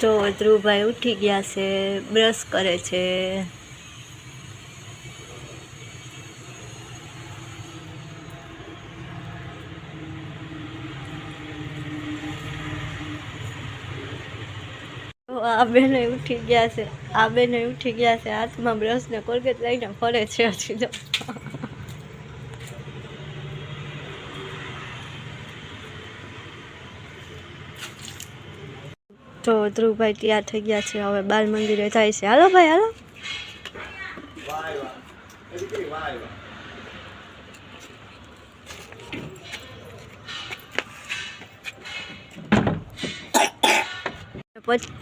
તો ધ્રુવભાઈ ઉઠી ગયા છે, બ્રશ કરે છે. આ બેને ઉઠી ગયા છે, હાથમાં બ્રશ ને કોલગેટ લઈને ફરે છે હજી તો ધ્રુવભાઈ તૈયાર થઈ ગયા છે, હવે બાલ મંદિરે જાય છે. હાલો ભાઈ હાલો.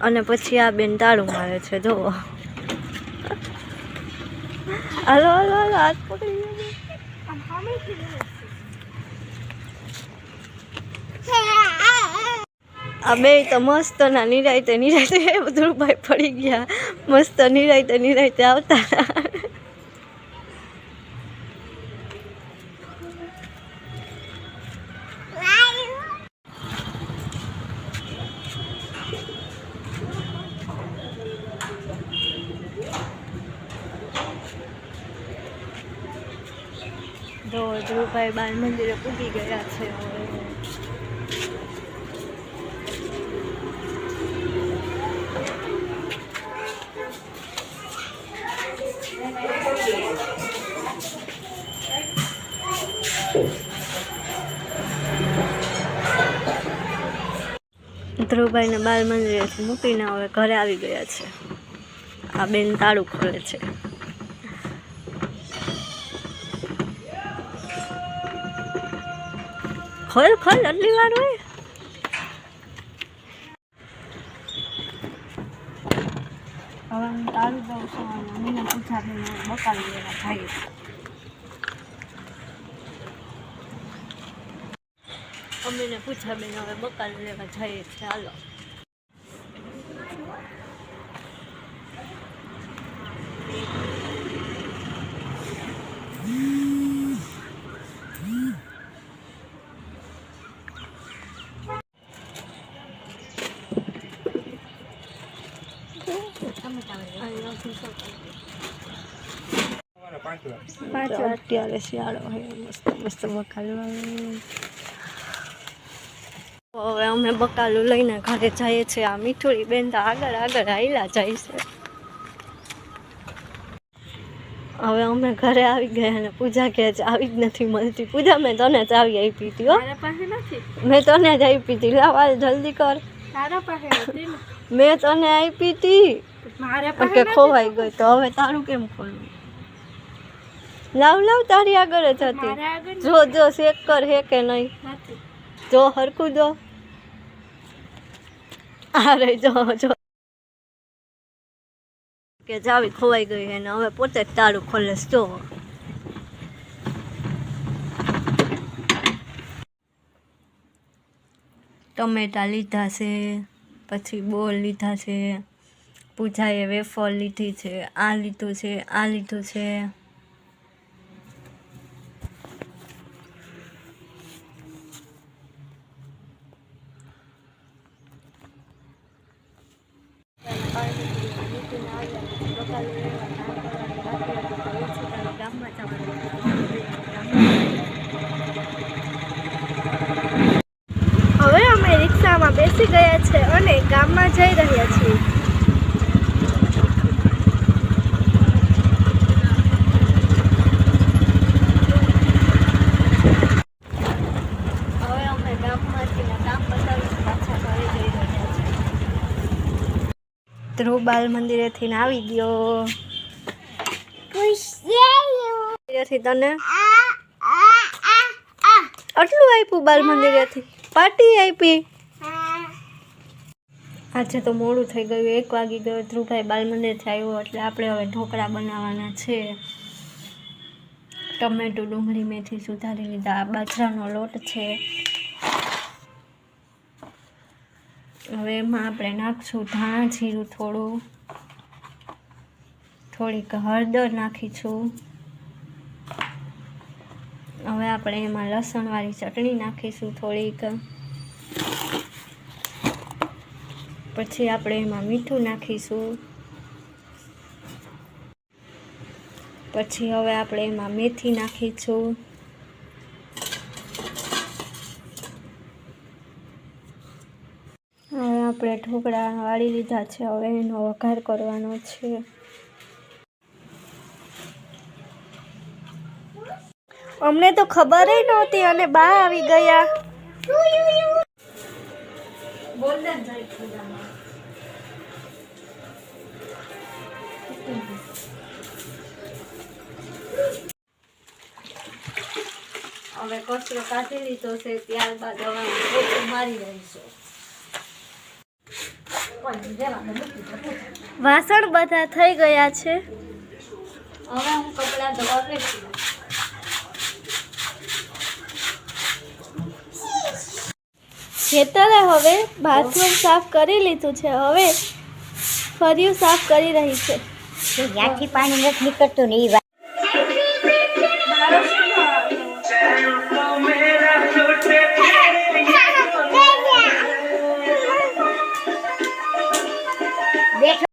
અને પછી આ બેન તાળું મારે છે, જોવો. હાલો હાલો હાલો, હાથ પકડી. આ બે તો મસ્ત ના નિરાયતે ધ્રુવભાઈ પડી ગયા, મસ્ત નિરાયતે આવતા. ધ્રુવભાઈ બાલ મંદિરે પૂગી ગયા છે. ધ્રુવભાઈને બાલ મંદિરેથી મૂકીને હવે ઘરે આવી ગયા છે. આ બેન તાળું ખોલે છે. ખોલ આટલી વાર હોય. હવે હું તાળું દઉં છું અને મને પૂછા બકાલી લેવા જાય છે. અમીને પૂછા બેન હવે બકાલી લેવા જઈએ છે. ચાલો. અત્યારે શિયાળો હોય, મસ્ત બકાલું. હવે અમે બકાલું લઈને ઘરે જઈએ છીએ. આ મીઠુડી બેન તો આગળ હાઈલા જાય છે. હવે અમે ઘરે આવી ગયા અને પૂજા કે આવી જ નથી મળતી. પૂજા મેં તને જ આવી આપી હતી. મેં તને જ આપી હતી. લાવ જલ્દી કર. મેં તને આપી હતી કે ખોવાઈ ગઈ, તો હવે તારું કેમ ખોલવું? લાવ તારી આગળ જ હતી. જો ચેક કર હે કે નહીં. જો હરખું દો. અરે જો કે જાવી ખોવાઈ ગઈ હે ને હવે પોતે જ તાળું ખોલે. જો ટમેટા લીધા છે, પછી બોલ લીધા છે, પૂજાએ વેફર લીધી છે, આ લીધું છે. હવે અમે રિક્ષામાં બેસી ગયા છે અને ગામમાં જઈ રહ્યા છીએ. હવે અમે ગામમાંથી કામ બતાવીને પાછા ઘરે જઈ રહ્યા છીએ. ધ્રુવ બાલ મંદિરેથી આવી ગયો. તને આટલું આપ્યું બાલ મંદિરેથી? પાર્ટી આપી? આજે તો મોડું થઈ ગયું, 1 વાગી ગયો. ધ્રુવભાઈ બાલ મંદિરથી આવ્યો એટલે આપણે હવે ઢોકળા બનાવવાના છે. ટમેટું, ડુંગળી, મેથી સુધારી લીધા. બાજરાનો લોટ છે. હવે એમાં આપણે નાખશું ધાણા જીરું, થોડીક હળદર નાખીશું. હવે આપણે એમાં લસણવાળી ચટણી નાખીશું થોડીક. પછી આપણે એમાં મીઠું નાખીશું. પછી હવે આપણે એમાં મેથી નાખીશું. હવે આપણે ઢોકળા વાળી લીધા છે. હવે એનો વઘાર કરવાનો છે. અમને તો ખબર જ નહોતી અને બા આવી ગયા. હવે કચરો કાઢી લીધો છે. ત્યારબાદ હવે પોતું મારી રહીશું. વાસણ બધા થઈ ગયા છે. હવે હું કપડાં ધોવા બેસી. ખેતરે હવે બાથરૂમ સાફ કરી લીધું છે. હવે ફર્યું સાફ કરી રહી છે. ત્યાંથી પાણી નથી નીકળતું ને